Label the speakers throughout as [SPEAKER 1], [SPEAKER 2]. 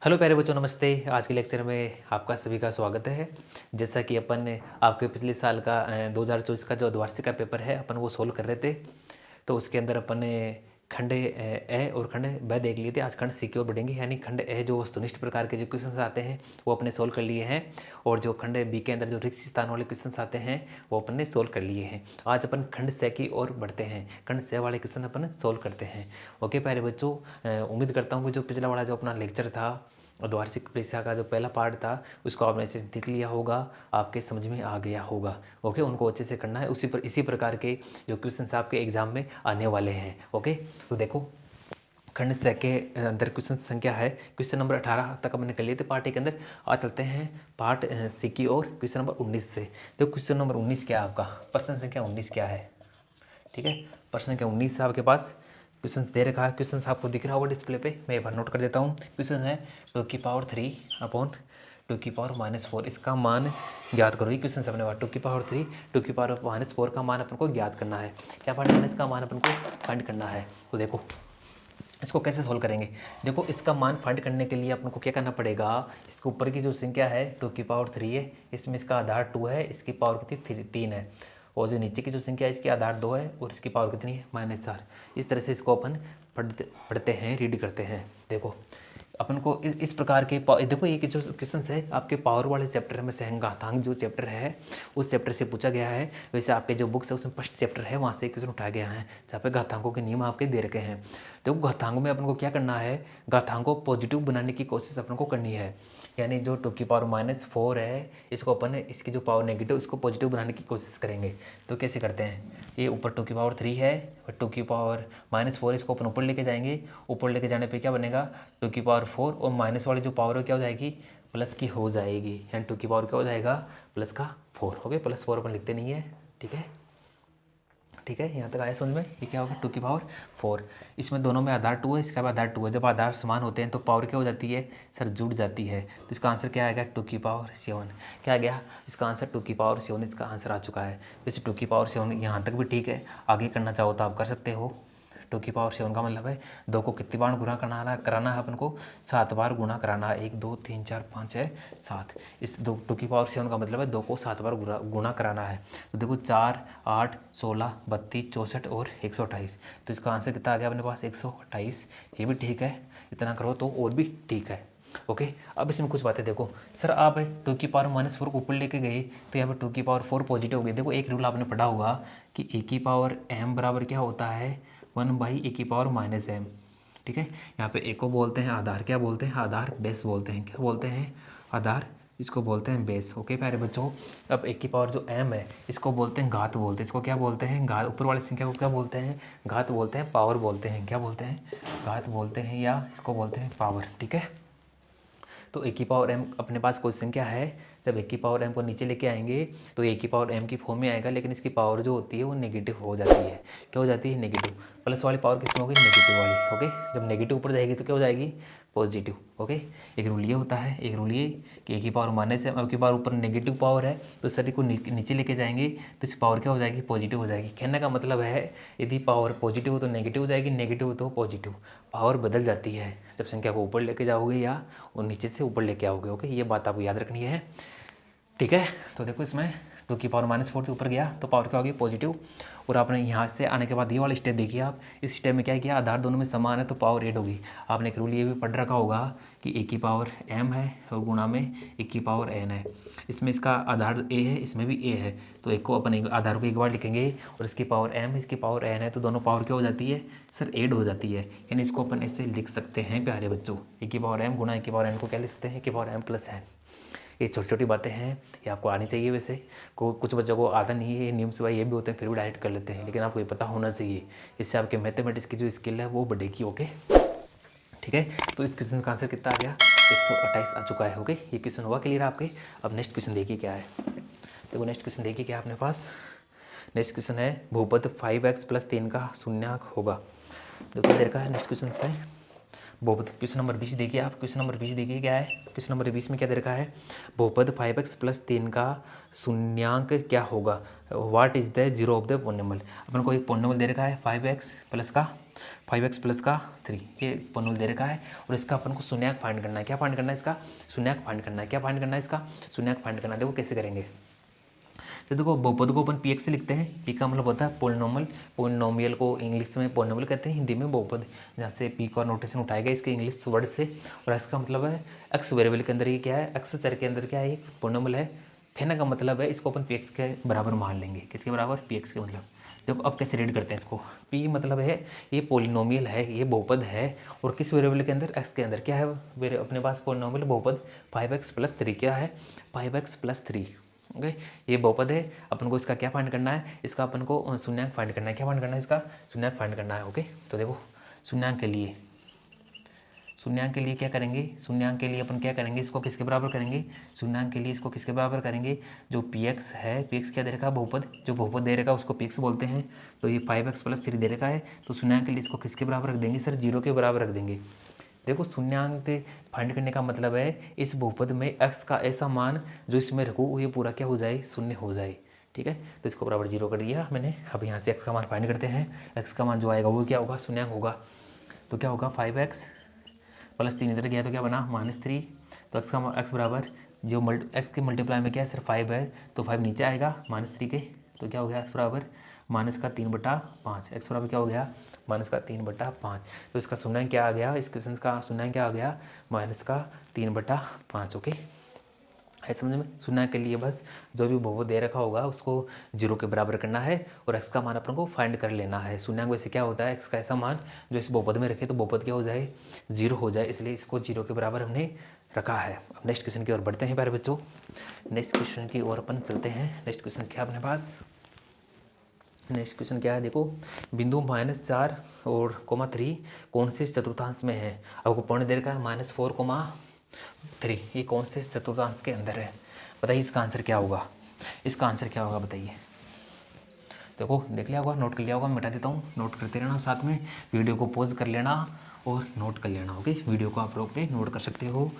[SPEAKER 1] Hello प्यारे बच्चों, नमस्ते। आज के लेक्चर में आपका सभी का स्वागत है। जैसा कि अपन ने आपके पिछले साल का 2024 का जो द्वार्षिक का पेपर है अपन वो सोल्व कर रहे थे। तो उसके अंदर अपन ने खंड ए और खंड ब देख लिए थे। आज खंड सी की ओर बढ़ेंगे, यानी खंड ए जो वस्तुनिष्ठ प्रकार के जो क्वेश्चंस आते हैं वो अपने सोल्व कर लिए हैं, और जो खंड बी के अंदर जो रिक्त स्थान वाले क्वेश्चंस आते हैं वो अपन ने सोल्व कर लिए हैं। आज अपन खंड से की ओर बढ़ते हैं, खंड से वाले क्वेश्चन अपन सोल्व करते हैं। ओके प्यारे बच्चों, उम्मीद करता हूँ कि जो पिछला वाला जो अपना लेक्चर था द्वार्षिक परीक्षा का जो पहला पार्ट था उसको आपने अच्छे से देख लिया होगा, आपके समझ में आ गया होगा। ओके, उनको अच्छे से करना है। इसी प्रकार के जो क्वेश्चंस आपके एग्जाम में आने वाले हैं। ओके, तो देखो खंड से के अंदर क्वेश्चन संख्या है, क्वेश्चन नंबर 18 तक हमने कर लिए थे पार्ट के अंदर। आज चलते हैं पार्ट सी की और क्वेश्चन नंबर 19 से। देखो क्वेश्चन नंबर 19 क्या है आपका, प्रश्न संख्या 19 क्या है। ठीक है, प्रश्न संख्या 19 से आपके पास क्वेश्चन दे रखा है। क्वेश्चन आपको दिख रहा होगा डिस्प्ले पे, मैं एक बार नोट कर देता हूँ। क्वेश्चन है 2 की पावर 3 अपॉन 2 की पावर -4, इसका मान ज्ञात करो। ये क्वेश्चन अपने पास 2 की पावर 3 2 की पावर -4 का मान अपन को ज्ञात करना है। क्या फाइंड करना है, इसका मान अपन को फाइंड करना है। तो देखो इसको कैसे सोल्व करेंगे। देखो इसका मान फाइंड करने के लिए अपन को क्या करना पड़ेगा, इसके ऊपर की जो संख्या है 2 की पावर 3 है, इसमें इसका आधार 2 है, इसकी पावर कितनी 3 है, और जो नीचे की जो संख्या है इसकी आधार 2 है और इसकी पावर कितनी है -4। इस तरह से इसको अपन पढ़ते हैं, रीड करते हैं। देखो अपन को इस प्रकार के देखो ये जो क्वेश्चन है आपके पावर वाले चैप्टर में से घातांक जो चैप्टर है उस चैप्टर से पूछा गया है। वैसे आपके जो बुक्स है उसमें फर्स्ट चैप्टर है, वहाँ से क्वेश्चन उठाया गया है जहाँ पे घातांकों के नियम आपके दे रखे हैं। देखो घातांकों में अपन को क्या करना है, घातांकों को पॉजिटिव बनाने की कोशिश अपन को करनी है। यानी जो 2 की पावर -4 है इसको अपन इसकी जो पावर नेगेटिव इसको पॉजिटिव बनाने की कोशिश करेंगे। तो कैसे करते हैं, ये ऊपर 2 की पावर 3 है और 2 की पावर -4 इसको अपन ऊपर लेके जाएंगे। ऊपर लेके जाने पे क्या बनेगा, 2 की पावर 4 और माइनस वाली जो पावर है क्या हो जाएगी, प्लस की हो जाएगी। यानी 2 की पावर क्या हो जाएगा, प्लस का 4। ओके, +4 अपन लिखते नहीं है। ठीक है, ठीक है, यहाँ तक आया समझ में। ये क्या होगा 2 की पावर 4, इसमें दोनों में आधार 2 है, इसका भी आधार 2 है। जब आधार समान होते हैं तो पावर क्या हो जाती है सर, जुड़ जाती है। तो इसका आंसर क्या आएगा 2 की पावर 7। क्या आ गया इसका आंसर 2 की पावर 7, इसका आंसर आ चुका है। वैसे 2 की पावर 7 यहाँ तक भी ठीक है, आगे करना चाहो तो आप कर सकते हो। 2 की पावर 7 का मतलब है 2 को कितनी बार गुणा कराना है अपन को, 7 बार गुणा कराना है। 1 2 3 4 5 6 7। इस 2 की पावर 7 का मतलब है 2 को 7 बार गुणा कराना है। तो देखो 4 8 16 32 64 और 128। तो इसका आंसर कितना आ गया अपने पास 128। ये भी ठीक है, इतना करो तो और भी ठीक है। ओके, अब इसमें कुछ बातें देखो। सर आप 2 की पावर -4 को ऊपर लेके गए तो यहाँ पे 2 की पावर 4 पॉजिटिव हो गई। देखो एक रूल आपने पढ़ा होगा कि A की पावर m बराबर क्या होता है 1/A की पावर-m। ठीक है, यहाँ पे ए को बोलते हैं आधार, क्या बोलते हैं आधार, बेस बोलते हैं। क्या बोलते हैं आधार, इसको बोलते हैं बेस। ओके प्यारे बच्चों, अब एक की पावर जो m है इसको बोलते हैं घात बोलते हैं। इसको क्या बोलते हैं घात, ऊपर वाली संख्या को क्या बोलते हैं घात बोलते हैं, पावर बोलते हैं। क्या बोलते हैं घात बोलते हैं या इसको बोलते हैं पावर। ठीक है, तो 1 की पावर m अपने पास कोई संख्या है, जब 1 की पावर m को नीचे लेके आएंगे तो 1 की पावर m की फॉर्म में आएगा, लेकिन इसकी पावर जो होती है वो नेगेटिव हो जाती है। क्या हो जाती है नेगेटिव। प्लस वाली पावर किसमें होगी नेगेटिव वाली। ओके, जब नेगेटिव ऊपर जाएगी तो क्या हो जाएगी पॉजिटिव। ओके, एक रूल ये होता है, एक रूल ये कि 1 की पावर -m की पावर ऊपर नेगेटिव पावर है तो सभी को नीचे लेके जाएंगे तो इस पावर क्या हो जाएगी पॉजिटिव हो जाएगी। कहने का मतलब है यदि पावर पॉजिटिव हो तो नेगेटिव हो जाएगी, नेगेटिव हो तो पॉजिटिव। पावर बदल जाती है जब संख्या को ऊपर लेके जाओगे या और नीचे से ऊपर लेके आओगे। ओके, ये बात आपको याद रखनी है। ठीक है, तो देखो इसमें 2 की पावर-4 से ऊपर गया तो पावर क्या होगी पॉजिटिव। और आपने यहाँ से आने के बाद ये वाला स्टेप देखिए आप, इस स्टेप में क्या किया आधार दोनों में समान है तो पावर 8 होगी। आपने एक रूल ये भी पढ़ रखा होगा कि 1 की पावर-m है और गुणा में 1 की पावर-n है। इसमें इसका आधार a है, इसमें भी a है, तो एक को अपन आधार को एक बार लिखेंगे और इसकी पावर m इसकी पावर n है तो दोनों पावर क्या हो जाती है सर ऐड हो जाती है। यानी इसको अपन ऐसे लिख सकते हैं प्यारे बच्चों, 1 की पावर-m गुणा 1 की पावर-n को क्या लिख सकते हैं 1 की पावर-m+n। ये छोटी छोटी बातें हैं, ये आपको आनी चाहिए। वैसे कुछ बच्चों को आता नहीं है, ये नियम सिवाय ये भी होते हैं फिर भी डायरेक्ट कर लेते हैं, लेकिन आपको ये पता होना चाहिए, इससे आपके मैथमेटिक्स की जो स्किल है वो बढ़ेगी। ओके, ठीक है, तो इस क्वेश्चन का आंसर कितना आ गया 128 आ चुका है। ओके, ये क्वेश्चन हुआ क्लियर आपके। अब नेक्स्ट क्वेश्चन देखिए क्या है। देखो नेक्स्ट क्वेश्चन देखिए क्या है अपने पास। नेक्स्ट क्वेश्चन है बहुपद 5x + 3 का शून्यांक होगा। देखो इधर का है नेक्स्ट क्वेश्चन में बहुपद क्वेश्चन नंबर 20 देखिए आप, क्वेश्चन नंबर 20 देखिए क्या है। क्वेश्चन नंबर 20 में क्या दे रखा है, बहुपद 5x प्लस 3 का शून्यांक क्या होगा, what is the zero of the polynomial. अपन को एक पोलिनोमियल दे रखा है 5x प्लस का 3, ये पोलिनोमियल दे रखा है और इसका अपन को शून्यांक फाइंड करना है। क्या फाइंड करना है इसका, शून्यांक फाइंड करना है। क्या फाइंड करना है इसका, शून्यांक फाइंड करना है। देखो कैसे करेंगे, तो देखो बहुपद को अपन px से लिखते हैं, p का मतलब होता है पोलिनोमियल, पोलिनोमियल को इंग्लिश में पोलिनोमियल कहते हैं, हिंदी में बहुपद। जहाँ से p का नोटेशन उठाया गया इसके इंग्लिश वर्ड से, और x का मतलब है x वेरिएबल के अंदर ये क्या है, x चर के अंदर क्या है, पोलिनोमियल है। कहने का मतलब है इसको अपन px के बराबर मान लेंगे। किसके बराबर, px के मतलब। देखो अब कैसे रीड करते हैं इसको, p मतलब है ये पोलिनोमियल है, ये बहुपद है, और किस वेरिएबल के अंदर, x के अंदर क्या है अपने पास पोलिनोमियल बहुपद 5x प्लस 3। क्या है, 5x प्लस 3। ओके, ये बहुपद है। अपन को इसका क्या फाइंड करना है, इसका अपन को शून्यांक फाइंड करना है। क्या फाइंड करना है, इसका शून्यांक फाइंड करना है। ओके, तो देखो शून्यांक के लिए क्या करेंगे, शून्यांक के लिए अपन क्या करेंगे, इसको किसके बराबर करेंगे, शून्यांक के लिए इसको किसके बराबर करेंगे, जो px है, px क्या दे रखा है, बहुपद, जो बहुपद दे रखा है उसको px बोलते हैं। तो ये 5x प्लस 3 दे रखा है, तो शून्यांक के लिए इसको किसके बराबर रख देंगे, सर 0 के बराबर रख देंगे। देखो शून्यांक फाइंड करने का मतलब है इस बहुपद में x का ऐसा मान जो इसमें रखूँ वो ये पूरा क्या हो जाए, शून्य हो जाए। ठीक है, तो इसको बराबर 0 कर दिया मैंने। अब यहाँ से x का मान फाइंड करते हैं। x का मान जो आएगा वो क्या होगा, शून्यांक होगा। तो क्या होगा, 5x प्लस 3 इधर गया तो क्या बना, -3। तो x बराबर जो x के मल्टीप्लाई में क्या है, सिर्फ 5 है, तो 5 नीचे आएगा -3 के। तो क्या हो गया, x बराबर -3/5। x बराबर क्या हो गया, -3/5। तो इसका शून्यांक क्या आ गया, इस क्वेश्चन का शून्यांक क्या आ गया, -3/5। ओके, है समझ में। शून्यांक के लिए बस जो भी बहुपद दे रखा होगा उसको 0 के बराबर करना है और x का मान अपन को फाइंड कर लेना है। शून्यांक वैसे क्या होता है, x का ऐसा मान जो इस बहुपद में रखे तो बहुपद क्या हो जाए, 0 हो जाए, इसलिए इसको 0 के बराबर हमने रखा है। अब नेक्स्ट क्वेश्चन की ओर बढ़ते हैं प्यारे बच्चों। नेक्स्ट क्वेश्चन की ओर अपन चलते हैं। नेक्स्ट क्वेश्चन क्या है अपने पास, नेक्स्ट क्वेश्चन क्या है, देखो बिंदु -4 और -3 कौन से चतुर्थांश में है। आपको पॉइंट दे रखा है -4,3, ये कौन से चतुर्थांश के अंदर है, बताइए इसका आंसर क्या होगा, इसका आंसर क्या होगा बताइए। देखो देख लिया होगा, नोट कर लिया होगा, मैं मिटा देता हूँ, नोट करते रहना, साथ में वीडियो को पॉज कर लेना और नोट कर लेना। ओके, वीडियो को आप रोक के नोट कर सकते हो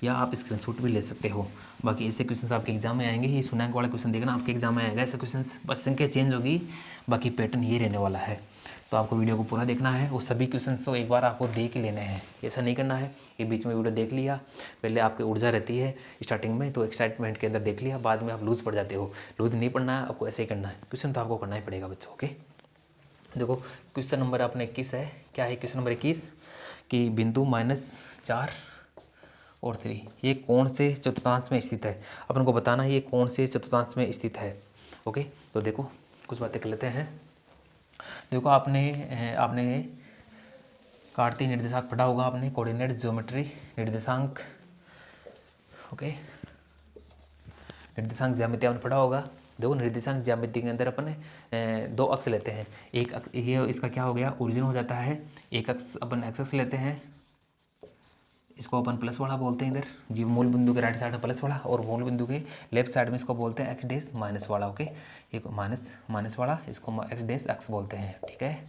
[SPEAKER 1] या आप स्क्रीनशॉट भी ले सकते हो। बाकी ऐसे क्वेश्चंस आपके एग्जाम में आएंगे, ये शून्यांक वाला क्वेश्चन देखना आपके एग्जाम में आएगा। ऐसे क्वेश्चंस बस संख्या चेंज होगी, बाकी पैटर्न ये रहने वाला है। तो आपको वीडियो को पूरा देखना है, वो सभी क्वेश्चंस तो एक बार आपको देख लेने हैं, ऐसा नहीं करना है कि बीच में वीडियो देख लिया, पहले आपकी ऊर्जा रहती है स्टार्टिंग में तो एक्साइटमेंट के अंदर देख लिया, बाद में आप लूज़ पड़ जाते हो। लूज़ नहीं पड़ना है आपको, ऐसे ही करना है, क्वेश्चन तो आपको करना ही पड़ेगा बच्चों। ओके, देखो क्वेश्चन नंबर अपने 21 है, क्या है क्वेश्चन नंबर 21 कि बिंदु -4 और 3 ये कौन से चतुर्थांश में स्थित है, अपन को बताना है ये कौन से चतुर्थांश में स्थित है। ओके, तो देखो कुछ बातें कर लेते हैं। देखो आपने कार्तीय निर्देशांक पढ़ा होगा, आपने कोऑर्डिनेट ज्योमेट्री निर्देशांक। ओके, निर्देशांक ज्यामिति आपने पढ़ा होगा। देखो निर्देशांक ज्यामिति के अंदर अपन 2 अक्ष लेते हैं, एक ये इसका क्या हो गया, ओरिजिन हो जाता है, एक अक्ष अपन एक्स अक्ष लेते हैं, इसको अपन प्लस वाला बोलते हैं इधर जी, मूल बिंदु के राइट साइड में प्लस वाला और मूल बिंदु के लेफ्ट साइड में इसको बोलते हैं एक्स डैश माइनस वाला। ओके, एक माइनस वाला इसको एक्स डैश एक्स बोलते हैं, ठीक है।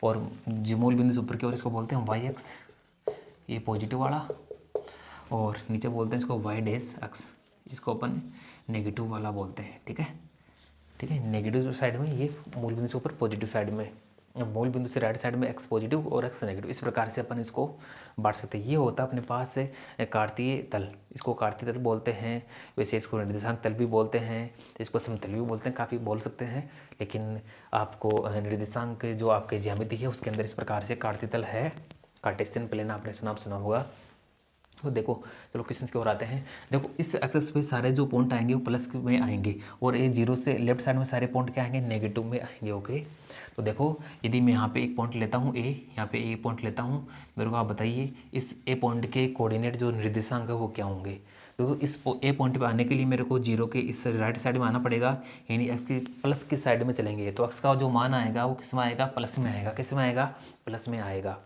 [SPEAKER 1] और जो मूल बिंदु से ऊपर की ओर इसको बोलते हैं वाई एक्स, ये पॉजिटिव वाला, और नीचे बोलते हैं इसको वाई डैश एक्स, इसको अपन नेगेटिव वाला बोलते हैं, ठीक है। ठीक है, नेगेटिव साइड में ये मूल बिंदु से ऊपर पॉजिटिव साइड में, मूल बिंदु से राइट साइड में एक्स पॉजिटिव और एक्स नेगेटिव, इस प्रकार से अपन इसको बांट सकते हैं। ये होता है अपने पास कार्तीय तल, इसको कार्तीय तल बोलते हैं, वैसे इसको निर्देशांक तल भी बोलते हैं, इसको समतल भी बोलते हैं, काफ़ी बोल सकते हैं। लेकिन आपको निर्देशांक जो आपके ज्यामिति है उसके अंदर इस प्रकार से कार्तीय तल है, कार्टेशियन प्लेन आपने सुना होगा। तो देखो चलो क्वेश्चन की ओर आते हैं। देखो इस एक्सेस पे सारे जो पॉइंट आएंगे वो प्लस में आएंगे और ये 0 से लेफ्ट साइड में सारे पॉइंट क्या आएंगे, नेगेटिव में आएंगे। ओके, तो देखो यदि मैं यहाँ पे एक पॉइंट लेता हूँ ए, यहाँ पे ए पॉइंट लेता हूँ, मेरे को आप बताइए इस ए पॉइंट के कोऑर्डिनेट जो निर्देशांक है वो क्या होंगे। तो इस ए पॉइंट पे आने के लिए मेरे को 0 के इस राइट साइड में आना पड़ेगा, यानी एक्स की प्लस की साइड में चलेंगे, तो एक्स का जो मान आएगा वो किस में आएगा, प्लस में आएगा। किस में आएगा, प्लस में आएगा।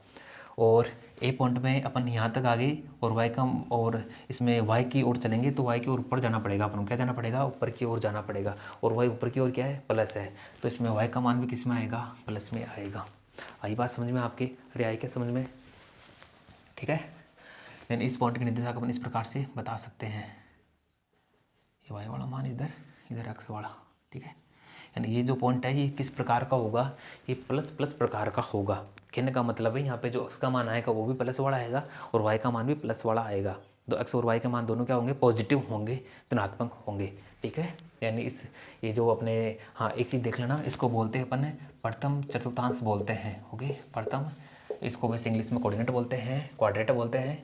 [SPEAKER 1] और ए पॉइंट में अपन यहाँ तक आ गए और वाई का, और इसमें वाई की ओर चलेंगे तो वाई की ओर ऊपर जाना पड़ेगा, अपन को क्या जाना पड़ेगा, ऊपर की ओर जाना पड़ेगा, और वाई ऊपर की ओर क्या है, प्लस है, तो इसमें वाई का मान भी किस में आएगा, प्लस में आएगा। आई बात समझ में आपके, अरे आई क्या समझ में, ठीक है। यानी इस पॉइंट के निर्देशांक अपन इस प्रकार से बता सकते हैं, ये वाई वाला मान इधर, इधर एक्स वाला, ठीक है। यानी ये जो पॉइंट है ये किस प्रकार का होगा, ये प्लस प्लस प्रकार का होगा। कहने का मतलब है यहाँ पे जो एक्स का मान आएगा वो भी प्लस वाला आएगा और वाई का मान भी प्लस वाला आएगा। तो एक्स और वाई के मान दोनों क्या होंगे, पॉजिटिव होंगे, धनात्मक होंगे, ठीक है। यानी इस ये जो अपने, हाँ एक चीज़ देख लेना, इसको बोलते हैं अपन प्रथम चतुर्थांश बोलते हैं, ओके। प्रथम, इसको वैसे इंग्लिश में कोऑर्डिनेट बोलते हैं, क्वाड्रेट बोलते हैं,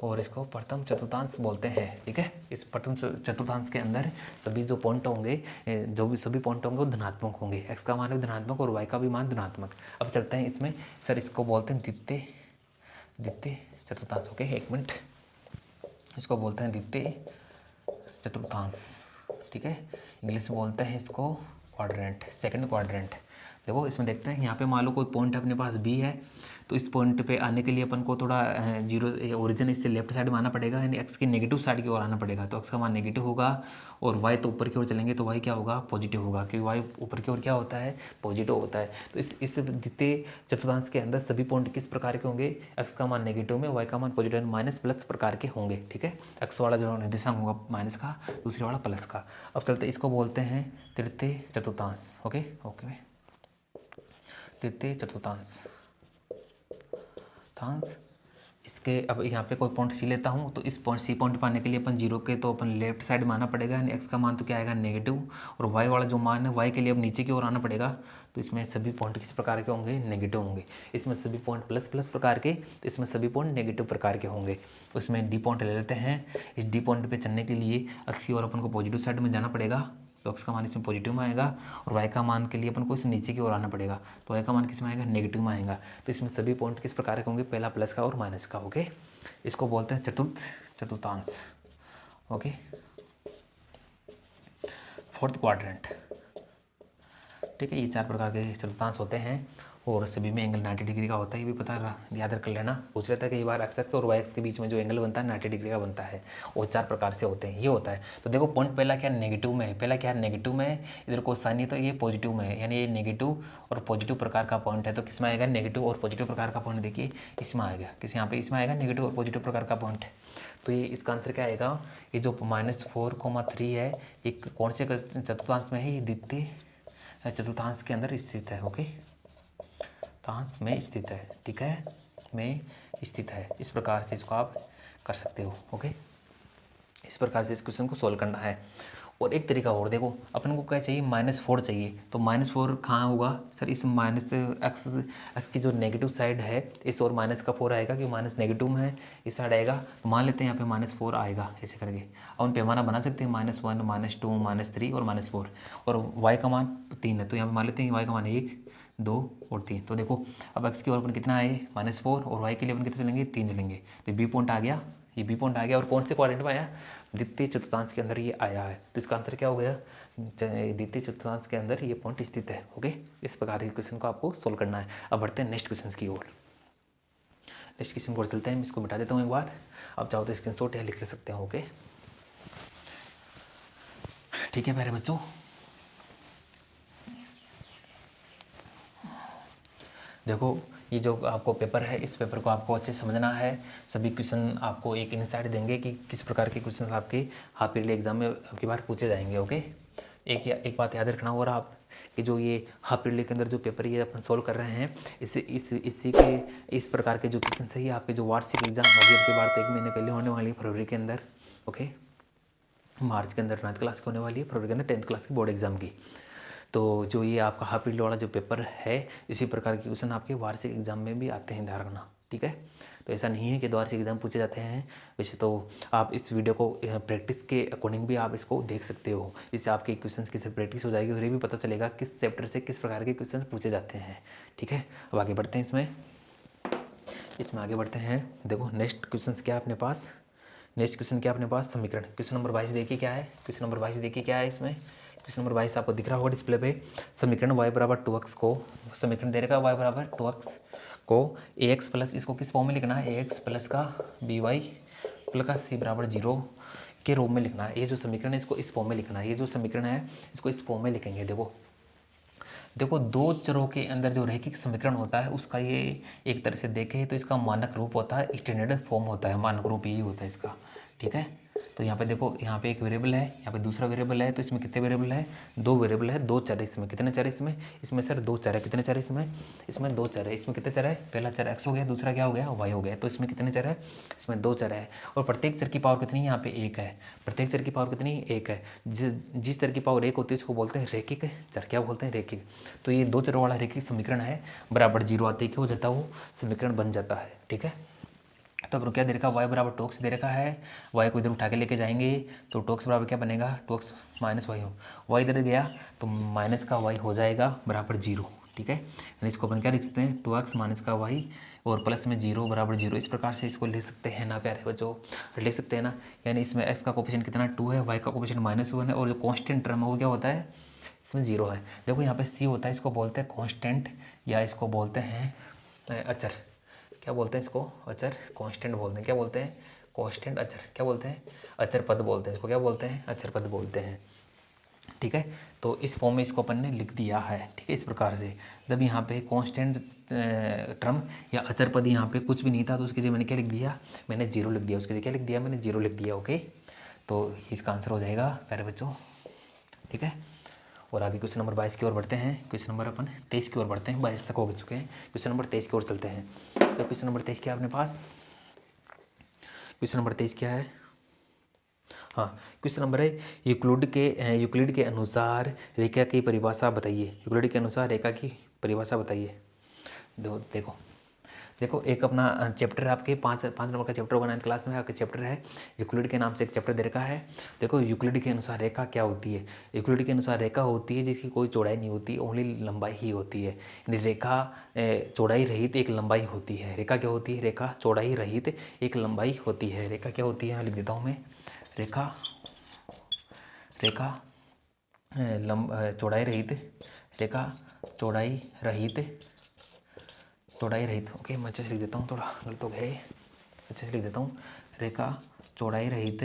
[SPEAKER 1] और इसको प्रथम चतुर्थांश बोलते हैं, ठीक है। इस प्रथम चतुर्थांश के अंदर सभी जो पॉइंट होंगे, जो भी सभी पॉइंट होंगे वो धनात्मक होंगे, एक्स का मान भी धनात्मक और वाई का भी मान धनात्मक। अब चलते हैं इसमें, सर इसको बोलते हैं द्वितीय चतुर्थांश, ओके। एक मिनट, इसको बोलते हैं द्वितीय चतुर्थांश, ठीक है। इंग्लिश में बोलते हैं इसको क्वाड्रेंट, सेकंड क्वाड्रेंट। देखो इसमें देखते हैं, यहाँ पे मान लो कोई पॉइंट अपने पास बी है, तो इस पॉइंट पे आने के लिए अपन को थोड़ा जीरो ओरिजिन इससे लेफ्ट साइड में आना पड़ेगा, यानी एक्स के नेगेटिव साइड की ओर आना पड़ेगा। तो एक्स का मान नेगेटिव होगा और वाई तो ऊपर की ओर चलेंगे तो वाई क्या होगा, पॉजिटिव होगा, क्योंकि वाई ऊपर की ओर क्या होता है, पॉजिटिव होता है। तो इस द्वितीय चतुर्थांश के अंदर सभी पॉइंट किस प्रकार के होंगे, एक्स का मान नेगेटिव में, वाई का मान पॉजिटिव, माइनस प्लस प्रकार के होंगे, ठीक है। एक्स वाला जो निर्देशांक होगा माइनस का, दूसरे वाला प्लस का। अब चलते इसको बोलते हैं तृतीय चतुर्थांश, ओके ओके। तृतीय चतुर्थांश, इसके अब यहाँ पे कोई पॉइंट सी लेता हूँ, तो इस पॉइंट सी पॉइंट पाने के लिए अपन जीरो के तो अपन लेफ्ट साइड में आना पड़ेगा, यानी एक्स का मान तो क्या आएगा, नेगेटिव, और वाई वाला जो मान है वाई के लिए अब नीचे की ओर आना पड़ेगा। तो इसमें सभी पॉइंट किस प्रकार के होंगे, नेगेटिव होंगे। इसमें सभी पॉइंट प्लस प्लस प्रकार के, तो इसमें सभी पॉइंट नेगेटिव प्रकार के होंगे। तो इसमें डी पॉइंट ले लेते हैं। इस डी पॉइंट पर चलने के लिए एक्स की ओर अपन को पॉजिटिव साइड में जाना पड़ेगा, तो एक्स का मान इसमें पॉजिटिव में आएगा, और वाई का मान के लिए अपन को इस नीचे की ओर आना पड़ेगा, तो वाई का मान किस में आएगा, नेगेटिव में आएगा। तो इसमें सभी पॉइंट किस प्रकार के होंगे, पहला प्लस का और माइनस का, ओके। इसको बोलते हैं चतुर्थांश, ओके, फोर्थ क्वाड्रेंट, ठीक है। ये चार प्रकार के चतुर्थांश होते हैं और सभी में एंगल 90 डिग्री का होता है, ये भी पता याद कर लेना। पूछ लेता है कई बार एक्स एक्स और वाई एक्स के बीच में जो एंगल बनता है 90 डिग्री का बनता है, और चार प्रकार से होते हैं, ये होता है। तो देखो पॉइंट पहला क्या नेगेटिव में है, पहला क्या है नेगेटिव में है, इधर कोई साइन नहीं, तो ये पॉजिटिव में है, यानी ये नेगेटिव और पॉजिटिव प्रकार का पॉइंट है। तो किस में आएगा, नेगेटिव और पॉजिटिव प्रकार का पॉइंट, देखिए इसमें आएगा, किस यहाँ पे इसमें आएगा नेगेटिव और पॉजिटिव प्रकार का पॉइंट। तो ये इसका आंसर क्या आएगा, ये जो -4,3 है, ये कौन से चतुर्थांश में है, ये द्वितीय चतुर्थांश के अंदर स्थित है, ओके, चतुर्थांश में स्थित है, ठीक है, में स्थित है। इस प्रकार से इसको आप कर सकते हो, ओके। इस प्रकार से इस क्वेश्चन को सोल्व करना है। और एक तरीका और देखो, अपन को क्या चाहिए, -4 चाहिए, तो -4 कहाँ होगा सर, इस माइनस एक्स की जो नेगेटिव साइड है, इस और माइनस का 4 आएगा, कि माइनस नेगेटिव में है, इस साइड आएगा, तो मान लेते हैं यहाँ पे -4 आएगा, ऐसे करके। अब हम पैमाना बना सकते हैं, -1 -2 -3 और -4, और वाई का मान 3 है, तो यहाँ पे मान लेते हैं वाई का मान 1 2 और 3। तो देखो अब एक्स की ओर अपन कितना आए, -4, और वाई के लिए अपन कितने चलेंगे, 3 चलेंगे, तो बी पॉइंट आ गया, ये बी पॉइंट आ गया। और कौन से क्वाड्रेंट में आया, द्वितीय चतुर्थांश के अंदर ये आया है। तो इसका आंसर क्या हो गया, द्वितीय चतुर्थांश के अंदर ये पॉइंट स्थित है, ओके। इस प्रकार के क्वेश्चन को आपको सोल्व करना है। अब बढ़ते हैं नेक्स्ट क्वेश्चन की ओर। नेक्स्ट क्वेश्चन की ओर चलते हैं, मैं इसको मिटा देता हूँ एक बार, आप चाहो तो स्क्रीनशॉट या लिख सकते हो, ओके, ठीक है प्यारे बच्चों। देखो ये जो आपको पेपर है, इस पेपर को आपको अच्छे से समझना है। सभी क्वेश्चन आपको एक इनसाइट देंगे कि किस प्रकार के क्वेश्चन आपके हाफ ईयरली एग्जाम में आपकी बार पूछे जाएंगे, ओके। एक बात याद रखना होगा आप कि जो ये हाफ ईयरली के अंदर जो पेपर ये अपन सोल्व कर रहे हैं, इसी के इस प्रकार के जो क्वेश्चन है ये आपके जो वार्षिक एग्जाम होगी आपकी बार तो 1 महीने पहले होने वाली है, फरवरी के अंदर, ओके। मार्च के अंदर 9th क्लास की होने वाली है, फरवरी के अंदर 10th क्लास की बोर्ड एग्जाम की। तो जो ये आपका हाफ ईयरली वाला जो पेपर है, इसी प्रकार के क्वेश्चन आपके वार्षिक एग्जाम में भी आते हैं, ध्यान रखना, ठीक है। तो ऐसा नहीं है कि वार्षिक एग्जाम पूछे जाते हैं, वैसे तो आप इस वीडियो को प्रैक्टिस के अकॉर्डिंग भी आप इसको देख सकते हो, इससे आपके क्वेश्चन की से प्रैक्टिस हो जाएगी और ये भी पता चलेगा किस चैप्टर से किस प्रकार के क्वेश्चन पूछे जाते हैं, ठीक है। अब आगे बढ़ते हैं, इसमें आगे बढ़ते हैं। देखो नेक्स्ट क्वेश्चन क्या है अपने पास, नेक्स्ट क्वेश्चन क्या अपने पास, समीकरण। क्वेश्चन नंबर 22 देखिए क्या है, क्वेश्चन नंबर 22 देखिए क्या है इसमें। क्वेश्चन नंबर 22 आपको दिख रहा होगा डिस्प्ले पे। समीकरण y बराबर 2x को, समीकरण दे रखा y बराबर 2x को ax प्लस, इसको किस फॉर्म में लिखना है, ax प्लस का by प्लस का c बराबर 0 के रूप में लिखना है। ये जो समीकरण है इसको इस फॉर्म में लिखना है, ये जो समीकरण है इसको इस फॉर्म में लिखेंगे। देखो देखो दो चरों के अंदर जो रैखिक समीकरण होता है उसका ये एक तरह से देखें तो इसका मानक रूप होता है, स्टैंडर्ड फॉर्म होता है, मानक रूप यही होता है इसका। ठीक है, तो यहाँ पे देखो, यहाँ पे एक वेरिएबल है, यहाँ पे दूसरा वेरिएबल है, तो इसमें कितने वेरिएबल है, दो वेरिएबल है, दो चर इसमें, कितने चर इसमें सर दो चर है, कितने चर इसमें दो चर है, इसमें कितने चर है, पहला चर x हो गया, दूसरा क्या हो गया y हो गया, तो इसमें कितने चर है, इसमें दो चर है, और प्रत्येक चर की पावर कितनी है, यहाँ पे एक है, प्रत्येक चर की पावर कितनी, एक है, जिस चर की पावर एक होती है उसको बोलते हैं रैखिक चर, क्या बोलते हैं, रैखिक। तो ये दो चरों वाला रैखिक समीकरण है, बराबर जीरो आते ही क्या हो जाता है, वो समीकरण बन जाता है। ठीक है, तो अब क्या दे रखा है, y बराबर टोक्स दे रखा है, y को इधर उठा के लेके जाएंगे तो टोक्स बराबर क्या बनेगा, टोक्स माइनस वाई हो, y इधर गया तो माइनस का y हो जाएगा बराबर जीरो। ठीक है, यानी इसको अपन क्या लिख सकते हैं, 2x माइनस का y और प्लस में जीरो बराबर जीरो, इस प्रकार से इसको ले सकते हैं ना प्यारे बच्चों, ले सकते हैं ना। यानी इसमें x का कोफिशिएंट कितना 2 है, y का कोफिशिएंट -1 है, और जो कॉन्स्टेंट टर्म है वो क्या होता है, इसमें जीरो है। देखो यहाँ पे c होता है, इसको बोलते हैं कॉन्स्टेंट, या इसको बोलते हैं अचर, क्या बोलते हैं इसको, अचर कांस्टेंट बोलते हैं, क्या बोलते हैं, कांस्टेंट अचर, क्या बोलते हैं, अचर पद बोलते हैं इसको, क्या बोलते हैं, अचर पद बोलते हैं। ठीक है, तो इस फॉर्म में इसको अपन ने लिख दिया है। ठीक है, इस प्रकार से जब यहाँ पे कांस्टेंट टर्म या अचर पद यहाँ पे कुछ भी नहीं था तो उसकी जगह मैंने क्या लिख दिया, मैंने जीरो लिख दिया, उसकी जगह क्या लिख दिया, मैंने जीरो लिख दिया। ओके, तो इसका आंसर हो जाएगा प्यारे बच्चों। ठीक है, और आगे क्वेश्चन नंबर 22 की ओर बढ़ते हैं, क्वेश्चन नंबर अपन 23 की ओर बढ़ते हैं, 22 तक हो चुके हैं, क्वेश्चन नंबर 23 की ओर चलते हैं। तो क्वेश्चन नंबर 23 क्या है अपने पास, क्वेश्चन नंबर 23 क्या है, हाँ क्वेश्चन नंबर है यूक्लिड के अनुसार रेखा की परिभाषा बताइए, यूक्लिड के अनुसार रेखा की परिभाषा बताइए। देखो देखो एक अपना चैप्टर है, आपके पाँच नंबर का चैप्टर होगा 9th क्लास में, आपके चैप्टर है यूक्लिड के नाम से एक चैप्टर दे रखा है। देखो यूक्लिड के अनुसार रेखा क्या होती है, यूक्लिड के अनुसार रेखा होती है जिसकी कोई चौड़ाई नहीं होती, ओनली लंबाई ही होती है। यानी रेखा चौड़ाई रहित एक लंबाई होती है। रेखा क्या होती है, रेखा चौड़ाई रहित एक लंबाई होती है। रेखा क्या होती है, लिख देता हूँ मैं, रेखा चौड़ाई रहित, रेखा चौड़ाई रहित। ओके, मैं अच्छे से लिख देता हूँ, थोड़ा गलत हो गया, अच्छे से लिख देता हूँ, रेखा चौड़ाई रहित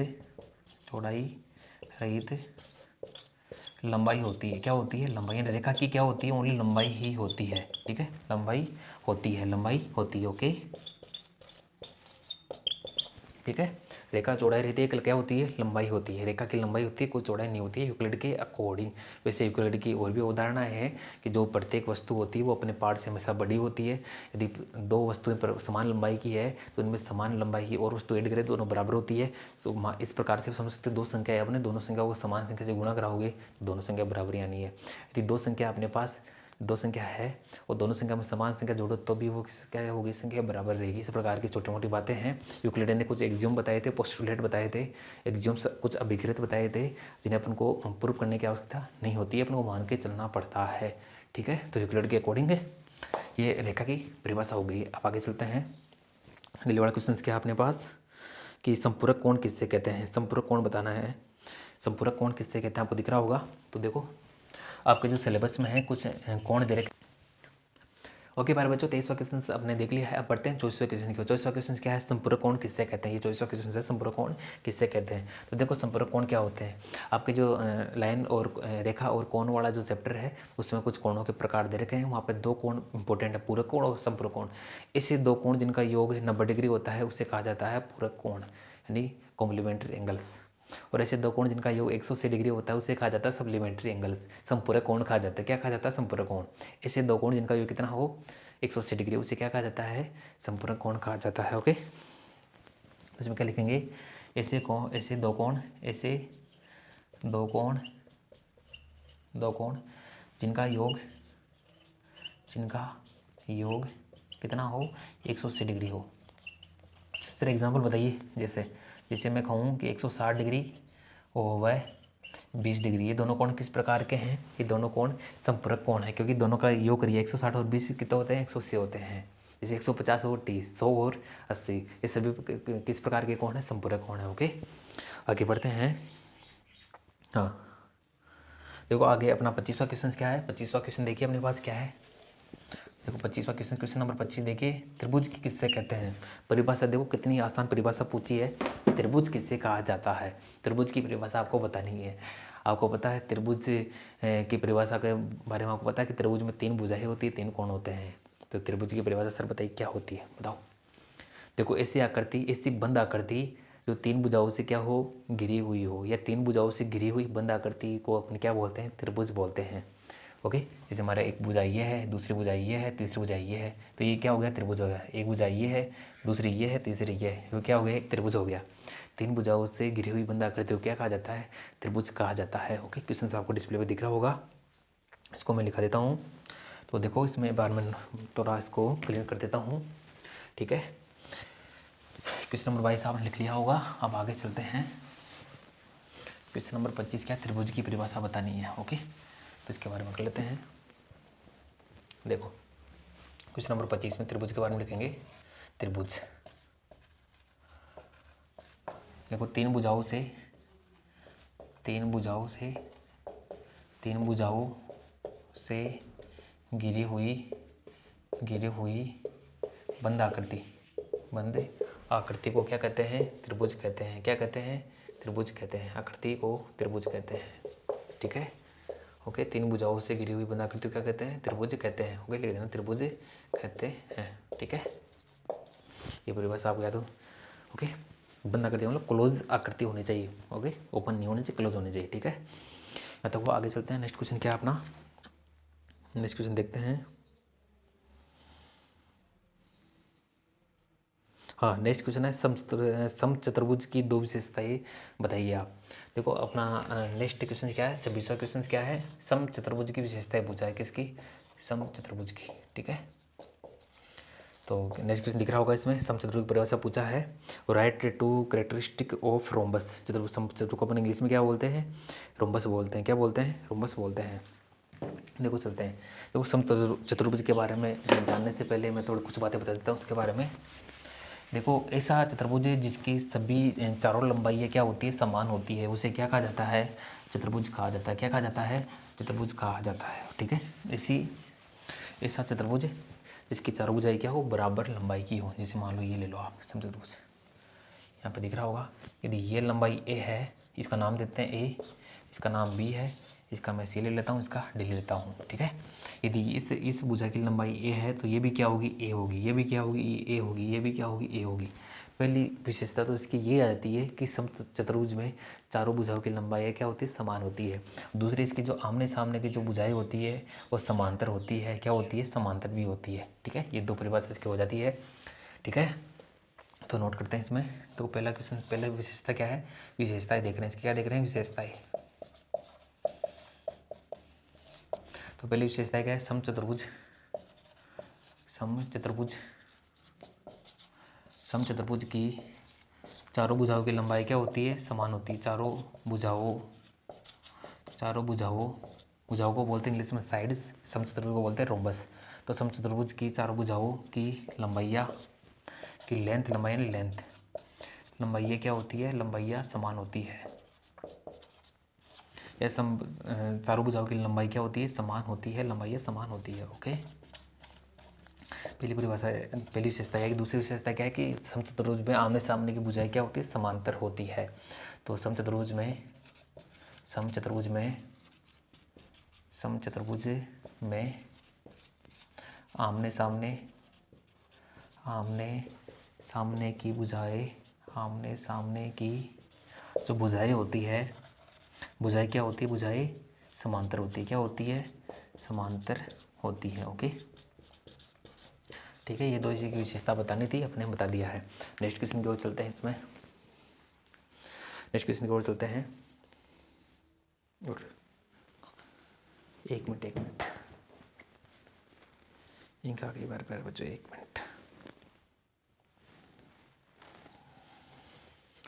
[SPEAKER 1] लंबाई होती है। क्या होती है, लंबाई। रेखा की क्या होती है, ओनली लंबाई ही होती है। ठीक है, लंबाई होती है। ओके, ठीक है, रेखा चौड़ाई रहती है, क्या होती है, लंबाई होती है। रेखा की लंबाई होती है, कोई चौड़ाई नहीं होती है यूक्लिड के अकॉर्डिंग। वैसे यूक्लिड की और भी उदाहरणा है कि जो प्रत्येक वस्तु होती है वो अपने पार्ट से हमेशा बड़ी होती है। यदि दो वस्तुएं समान लंबाई की है तो उनमें समान लंबाई की और वस्तु ऐड करें दोनों बराबर होती है। इस प्रकार से समझ सकते, दो संख्या है, अपने दोनों संख्या को समान संख्या से गुणा कराओगे दोनों संख्या बराबर यानी है। यदि दो संख्या अपने पास दो संख्या है और दोनों संख्या में समान संख्या जोड़ो तो भी वो क्या होगी, संख्या बराबर रहेगी। इस प्रकार की छोटी मोटी बातें हैं। यूक्लिड ने कुछ एक्सियोम बताए थे, पोस्टुलेट बताए थे, एक्सियोम्स कुछ अभिकृत बताए थे जिन्हें अपन को प्रूव करने की आवश्यकता नहीं होती है, अपन को मान के चलना पड़ता है। ठीक है, तो यूक्लिड के अकॉर्डिंग ये रेखा की परिभाषा हो गई। अब आगे चलते हैं, अगले वाला क्वेश्चन क्या है अपने पास कि संपूरक कोण किससे कहते हैं, संपूरक कोण बताना है। संपूरक कोण किससे कहते हैं, आपको दिख रहा होगा। तो देखो आपके जो सिलेबस में है कुछ कोण दे रखे। ओके प्यारे बच्चों, 23वां क्वेश्चन आपने देख लिया है। अब बढ़ते हैं 24वें क्वेश्चन की। 24वां क्वेश्चन क्या है, संपूरक कोण किससे कहते हैं। ये 24वां क्वेश्चन है, संपूरक कोण किससे कहते हैं। तो देखो संपूरक कोण क्या होते हैं, आपके जो लाइन और रेखा और कोण वाला जो चैप्टर है उसमें कुछ कोणों के प्रकार दे रखे हैं। वहाँ पर दो कोण इंपॉर्टेंट है, पूरक कोण और संपूरक कोण। इसे दो कोण जिनका योग 90 डिग्री होता है उसे कहा जाता है पूरक कोण, यानी कॉम्प्लीमेंट्री एंगल्स। और ऐसे दो कोण जिनका योग 180 डिग्री होता है उसे कहा जाता है सप्लीमेंट्री एंगल्स, संपूरक कोण कहा जाता है। क्या कहा जाता है, संपूरक कोण। ऐसे दो कोण जिनका योग कितना हो 180 डिग्री उसे क्या कहा जाता है, संपूरक कोण कहा जाता है। ओके, तो इसमें क्या लिखेंगे, ऐसे दो कोण जिनका योग कितना हो 180 डिग्री हो। सर एग्जांपल बताइए, जैसे मैं कहूँ कि 160 डिग्री और वह 20 डिग्री, ये दोनों कोण किस प्रकार के हैं, ये दोनों कोण संपूरक कोण है क्योंकि दोनों का योग करिए 160 और 20 कितने होते हैं, 180 होते हैं। जैसे 150 और 30, 100 और 80, ये सभी किस प्रकार के कोण है, संपूरक कोण है। ओके, आगे बढ़ते हैं। हाँ देखो आगे अपना 25वां क्वेश्चन क्या है। 25वां क्वेश्चन देखिए अपने पास क्या है। देखो 25वां क्वेश्चन, क्वेश्चन नंबर 25 देखिए, त्रिभुज की किससे कहते हैं। परिभाषा देखो कितनी आसान परिभाषा पूछी है, त्रिभुज किससे कहा जाता है। त्रिभुज की परिभाषा आपको बतानी है। आपको पता है त्रिभुज की परिभाषा के बारे में आपको पता है कि त्रिभुज में 3 भुजाएं होती है, 3 कोण होते हैं। तो त्रिभुज की परिभाषा सर बताइए क्या होती है, बताओ। देखो ऐसी आकृति, ऐसी बंद आकृति जो 3 भुजाओं से क्या हो, घिरी हुई हो, या 3 भुजाओं से घिरी हुई बंद आकृति को अपन क्या बोलते हैं, त्रिभुज बोलते हैं। ओके, जैसे हमारा एक भुजा ये है, दूसरी भुजा ये है, तीसरी भुजा ये है, तो ये क्या हो गया, त्रिभुज हो गया। एक भुजा ये है, दूसरी ये है, तीसरी ये है, वो क्या हो गया, एक त्रिभुज हो गया। 3 भुजाओं से घिरी हुई बंद आकृति को क्या कहा जाता है, त्रिभुज कहा जाता है। ओके, क्वेश्चन आपको डिस्प्ले पर दिख रहा होगा, इसको मैं लिखा देता हूँ। तो देखो इसमें बार मैं थोड़ा इसको क्लियर कर देता हूँ, ठीक है। क्वेश्चन नंबर 22 आपने लिख लिया होगा। अब आगे चलते हैं। क्वेश्चन नंबर 25 क्या, त्रिभुज की परिभाषा बतानी है। ओके, तो इसके बारे में कर लेते हैं। देखो क्वेश्चन नंबर 25 में त्रिभुज के बारे में लिखेंगे। त्रिभुज, देखो 3 भुजाओं से घिरी हुई बंद आकृति को क्या कहते हैं, त्रिभुज कहते हैं। क्या कहते हैं, त्रिभुज कहते हैं। आकृति को त्रिभुज कहते हैं, ठीक है। ओके, 3 भुजाओं से घिरी हुई बंद आकृति को क्या कहते हैं, त्रिभुज कहते हैं। ओके, लिख देना, त्रिभुज कहते हैं, ठीक है। ये परिभाषा आपको याद हो। ओके, बंद आकृति मतलब क्लोज आकृति होनी चाहिए। ओके, ओपन नहीं होनी चाहिए, क्लोज होनी चाहिए, ठीक है। तो वो आगे चलते हैं। नेक्स्ट क्वेश्चन क्या है अपना, नेक्स्ट क्वेश्चन देखते हैं। हाँ, नेक्स्ट क्वेश्चन है समचतुर्भुज की 2 विशेषताएं बताइए आप। देखो अपना नेक्स्ट क्वेश्चन क्या है, 26वां क्वेश्चन क्या है, समचतुर्भुज की विशेषताएं पूछा है। किसकी, समचतुर्भुज की, ठीक है। तो नेक्स्ट क्वेश्चन दिख रहा होगा इसमें, समचतुर्भुज की परिभाषा पूछा है। Right 2 characteristic of rhombus. समचतुर्भुज को अपन इंग्लिश में क्या बोलते हैं, रोम्बस बोलते हैं। क्या बोलते हैं, रोम्बस बोलते हैं। देखो चलते हैं। देखो समचतुर्भुज के बारे में जानने से पहले मैं थोड़ी कुछ बातें बता देता हूँ उसके बारे में। देखो ऐसा चतुर्भुज जिसकी सभी चारों लंबाई क्या होती है, समान होती है, उसे क्या कहा जाता है, चतुर्भुज कहा जाता है। क्या कहा जाता है, चतुर्भुज कहा जाता है, ठीक है। ऐसा चतुर्भुज जिसकी चारों भुजाएं क्या हो, बराबर लंबाई की हो। जैसे मान लो ये ले लो आप समचतुर्भुज, यहाँ पे दिख रहा होगा। यदि ये लंबाई ए है, इसका नाम देते हैं ए, इसका नाम बी है, इसका मैं सी ले लेता हूँ, इसका डी ले लेता हूँ, ठीक है। यदि इस भुजा की लंबाई ए है तो ये भी क्या होगी, ए होगी। ये भी क्या होगी, ए होगी। ये भी क्या होगी, ए होगी। पहली विशेषता तो इसकी ये आती है कि समचतुर्भुज में चारों भुजाओं की लंबाई क्या होती है, समान होती है। दूसरी, इसकी जो आमने सामने की जो भुजाएं होती है वो समांतर होती है। क्या होती है, समांतर भी होती है, ठीक है। ये 2 परिभाषा इसकी हो जाती है, ठीक है। तो नोट करते हैं इसमें। तो पहला क्वेश्चन, पहला विशेषता क्या है, विशेषताएं देख रहे हैं, इसकी क्या देख रहे हैं, विशेषताएं। तो पहली विशेषता क्या है, समचतुर्भुज की चारों भुजाओं की लंबाई क्या होती है, समान होती है। चारों भुजाओं को बोलते हैं इंग्लिश में साइड्स, समचतुर्भुज को बोलते हैं रोम्बस। तो समचतुर्भुज की चारों भुजाओं की लंबाइयाँ की लंबाइयाँ क्या होती है, लंबाइयाँ समान होती है। या चारों भुजाओं की लंबाई क्या होती है, समान होती है, लंबाइयाँ समान होती है। ओके, पहली विशेषता है। दूसरी विशेषता क्या है कि समचतुर्भुज में आमने सामने की भुजाएं क्या होती है, समांतर होती है। तो समचतुर्भुज में आमने सामने की जो भुजाएं होती है, भुजाएं क्या होती है, भुजाएं समांतर होती है। क्या होती है, समांतर होती है। ओके, ठीक है। ये 2 चीज़ की विशेषता बतानी थी, अपने बता दिया है। नेक्स्ट क्वेश्चन की ओर चलते हैं। इसमें नेक्स्ट क्वेश्चन की ओर चलते हैं। और एक मिनट इनका आगे बार प्यारे बच्चों, 1 मिनट,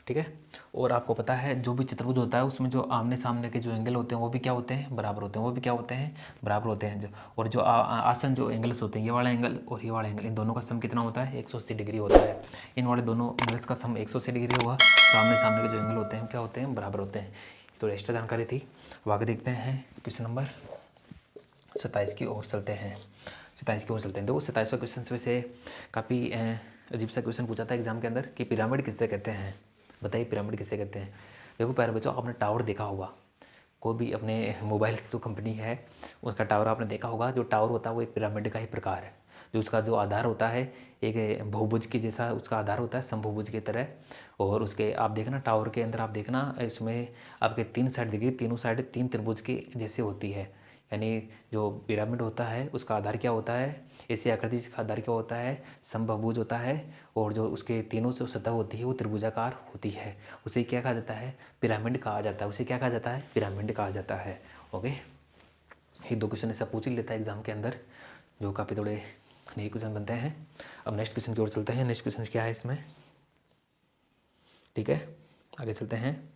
[SPEAKER 1] ठीक है। और आपको पता है जो भी चतुर्भुज होता है उसमें जो आमने सामने के जो एंगल होते हैं वो भी क्या होते हैं, बराबर होते हैं। वो भी क्या होते हैं, बराबर होते हैं। और जो आसन जो एंगल्स होते हैं, ये वाला एंगल और ये वाला एंगल, इन दोनों का सम कितना होता है, 180 डिग्री होता है। इन वाले दोनों एंगल्स का सम 180 डिग्री होगा तो आमने सामने के जो एंगल होते हैं क्या होते हैं, बराबर होते हैं। तो एक्स्ट्रा जानकारी थी। अब आगे देखते हैं क्वेश्चन नंबर 27 की ओर चलते हैं। 27 की ओर चलते हैं। देखो 27वां क्वेश्चन में से काफ़ी अजीब सा क्वेश्चन पूछा था एग्जाम के अंदर कि पिरामिड किससे कहते हैं, बताइए पिरामिड किससे कहते हैं। देखो प्यारे बच्चों, आपने टावर देखा होगा, कोई भी अपने मोबाइल जो कंपनी है उसका टावर आपने देखा होगा। जो टावर होता है वो एक पिरामिड का ही प्रकार है। जो उसका जो आधार होता है एक बहुभुज के जैसा उसका आधार होता है, समभुज की तरह। और उसके आप देखना टावर के अंदर, आप देखना इसमें आपके 3 साइड देखिए, तीनों साइड 3 त्रिभुज के जैसे होती है। यानी जो पिरामिड होता है उसका आधार क्या होता है, ऐसी आकृति जिसका आधार क्या होता है, समभुज होता है। और जो उसके तीनों जो सतह होती है वो त्रिभुजाकार होती है। उसे क्या कहा जाता है, पिरामिड कहा जाता है। उसे क्या कहा जाता है, पिरामिड कहा जाता है। ओके, एक दो क्वेश्चन ऐसा पूछ ही लेता है एग्जाम के अंदर जो काफ़ी थोड़े नए क्वेश्चन बनते हैं। अब नेक्स्ट क्वेश्चन की ओर चलते हैं। नेक्स्ट क्वेश्चन क्या है इसमें, ठीक है आगे चलते हैं।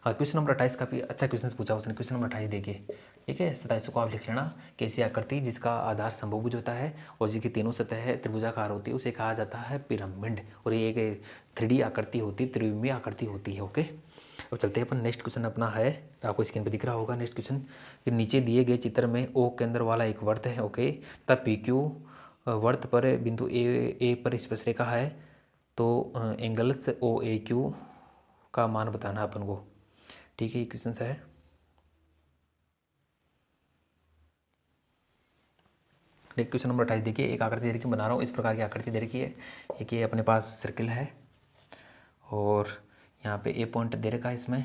[SPEAKER 1] हाँ, क्वेश्चन नंबर 28 काफ़ी अच्छा क्वेश्चन पूछा उसने। क्वेश्चन नंबर 28 देखिए, ठीक है। 27 को आप लिख लेना कि ऐसी आकृति जिसका आधार समभुज होता है और जिसकी तीनों सतह त्रिभुजाकार होती है उसे कहा जाता है पिरामिड। और ये एक 3D आकृति होती है, त्रिविमीय आकृति होती है। ओके, अब चलते हैं अपन। नेक्स्ट क्वेश्चन अपना है, आपको स्क्रीन पर दिख रहा होगा नेक्स्ट क्वेश्चन कि नीचे दिए गए चित्र में ओ केंद्र वाला एक वर्त है। ओके, तब PQ वर्त पर बिंदु ए पर स्पर्शरेखा है तो एंगल्स OAQ का मान बताना अपन को, ठीक है। ये क्वेश्चन है। क्वेश्चन नंबर 28 देखिए, एक आकृति दे रखी बना रहा हूँ, इस प्रकार की आकृति दे रखी है। एक ये अपने पास सर्किल है और यहाँ पे ए पॉइंट दे रखा है इसमें।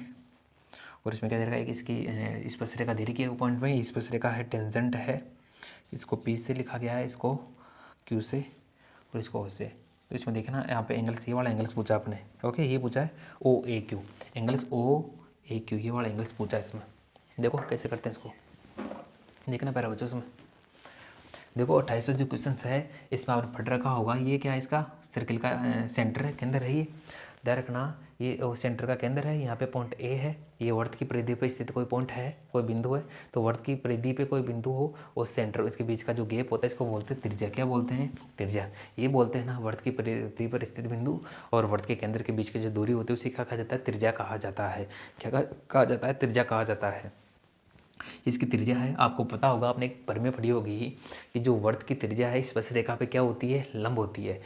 [SPEAKER 1] और इसमें क्या दे रखा है कि इसकी स्पर्शरेखा दे रखी है पॉइंट में। स्पर्शरेखा है, टेंजेंट है, इसको P से लिखा गया है, इसको Q से और इसको O से। तो इसमें देखना यहाँ पे एंगल्स, ये वाला एंगल्स पूछा आपने। ओके, ये पूछा है OAQ, एंगल्स OAQ, ये वाला एंगल्स पूछा है इसमें। देखो कैसे करते हैं इसको, देखना प्यारे बच्चों इसमें। देखो 28वां जो क्वेश्चन है इसमें आपने पढ़ रखा होगा, ये क्या है, इसका सर्किल का सेंटर है, केंद्र है। ये ध्यान रखना, ये सेंटर का केंद्र है। यहाँ पे पॉइंट ए है, ये वर्त की परिधि पर स्थित कोई पॉइंट है, कोई बिंदु है। तो वर्त की परिधि पे कोई बिंदु हो और सेंटर, इसके बीच का जो गैप होता है इसको बोलते हैं त्रिज्या। क्या बोलते हैं, त्रिज्या। ये बोलते हैं ना वर्त की परिधि पर स्थित बिंदु और वर्त के केंद्र के बीच की जो दूरी होती है उसे क्या कहा जाता है, त्रिज्या कहा जाता है। क्या कहा जाता है, त्रिज्या कहा जाता है। इसकी त्रिज्या है, आपको पता होगा, आपने एक प्रमेय पढ़ी होगी कि जो वर्त की त्रिज्या है स्पर्श रेखा पे क्या होती है, लंब होती है।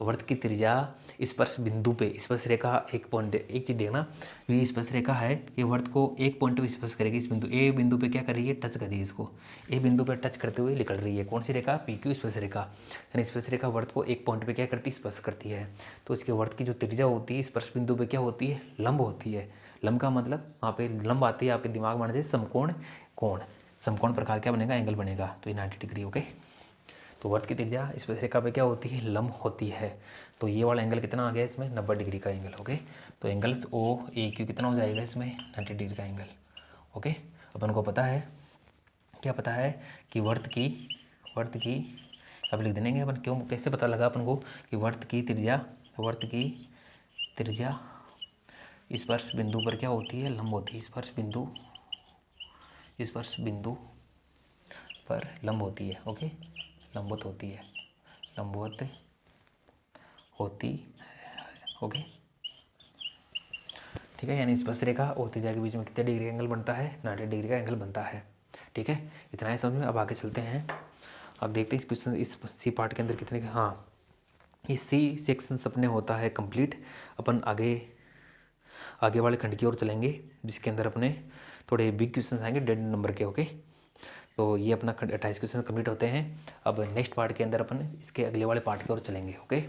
[SPEAKER 1] वर्त की त्रिज्या स्पर्श बिंदु पे, स्पर्श रेखा एक पॉइंट, एक चीज़ देखना, ये स्पर्श रेखा है, ये वर्त को एक पॉइंट पे स्पर्श करेगी। इस बिंदु ए बिंदु पे क्या कर रही है, टच कर रही है इसको। ए बिंदु पे टच करते हुए निकल रही है कौन सी रेखा, PQ स्पर्श रेखा। यानी स्पर्श रेखा वर्त को एक पॉइंट पे क्या करती है, स्पर्श करती है। तो इसके वर्त की जो त्रिज्या होती है स्पर्श बिंदु पे क्या होती है, लंब होती है। लंब का मतलब वहाँ पे लंब आती है, आपके दिमाग में से समकोण कोण, समकोण प्रकार क्या बनेगा, एंगल बनेगा। तो ये 90 डिग्री। ओके, तो वर्त की त्रिज्या स्पर्श रेखा पे क्या होती है, लंब होती है। तो ये वाला एंगल कितना आ गया इसमें, 90 डिग्री का एंगल। ओके, तो एंगल्स OAQ कितना हो जाएगा इसमें, 90 डिग्री का एंगल। ओके, अपन को पता है, क्या पता है कि वर्त की अब लिख देंगे अपन, क्यों कैसे पता लगा अपन को कि वर्त की त्रिज्या स्पर्श बिंदु पर क्या होती है, लंब होती है। स्पर्श बिंदु पर लंब होती है। ओके, लंबवत होती है, लंबवत होती है। ओके, ठीक है। यानी स्पर्श रेखा और त्रिज्या के बीच में कितने डिग्री का एंगल बनता है, 90 डिग्री का एंगल बनता है। ठीक है, इतना ही समझ में। अब आगे चलते हैं। अब देखते हैं इस क्वेश्चन, इस सी पार्ट के अंदर कितने, हाँ इस सी सेक्शन अपने होता है कंप्लीट। अपन आगे वाले खंड की ओर चलेंगे जिसके अंदर अपने थोड़े बिग क्वेश्चन आएंगे 1.5 नंबर के। ओके, तो ये अपना 28 क्वेश्चन कंप्लीट होते हैं। अब नेक्स्ट पार्ट के अंदर अपन इसके अगले वाले पार्ट की ओर चलेंगे। ओके।